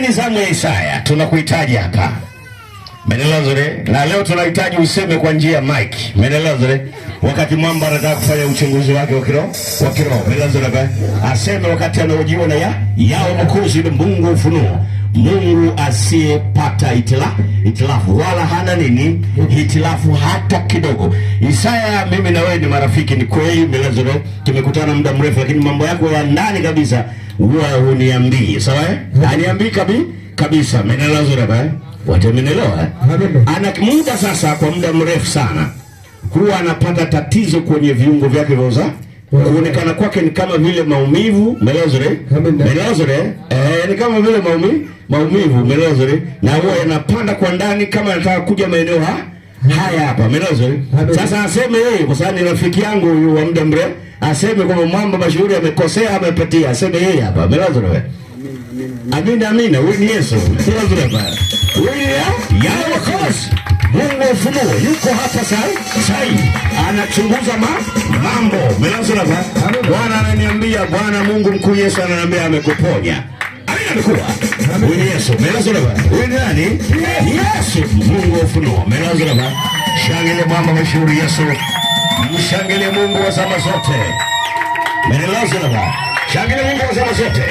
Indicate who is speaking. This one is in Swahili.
Speaker 1: hii ni zamu ya Isaya, tunakuhitaji hapa. Menelazore, na leo tunahitaji useme kwa njia ya mic. Menelazore, wakati mwamba anataka kufanya uchunguzi wake wa kiroho, Menelazore aseme wakati anaojiwa na yao mkuzi ni Mungu ufunuo. Mungu asiyepata itilafu wala hana nini itilafu hata kidogo. Isaya, mimi na wewe ni marafiki, ni kweli Menelazore, tumekutana muda mrefu, lakini mambo yako ya ndani kabisa huwa huniambii, sawa Aniambii kabisa Menelazore Watamenelewa ana muda sasa, kwa muda mrefu sana huwa anapata tatizo kwenye viungo vyake vya uzazi. Kuonekana kwake ni kama vile maumivu Menelazore, ni kama vile maumivu Menelazore, na huwa yanapanda kwa ndani kama anataka kuja maeneo haya hapa Menelazore. Sasa aseme yeye, kwa sababu ni rafiki yangu huyu wa muda mrefu, aseme kwamba mwamba mashuhuri amekosea, amepatia, aseme yeye hapa Menelazore. Amina, huyu ni Yesu. Mungu ufunuo yuko hapa sasa, anachunguza mambo. Menelazore, Bwana ananiambia, Bwana Mungu mkuu Yesu ananiambia amekuponya. Amina, amekuwa. Huyu ni Yesu. Menelazore, huyu ni nani? Yesu, Mungu ufunuo. Menelazore, shangilie mwamba mashuhuri Yesu. Mshangilie Mungu wa zama zote. Menelazore, shangilie Mungu wa zama zote.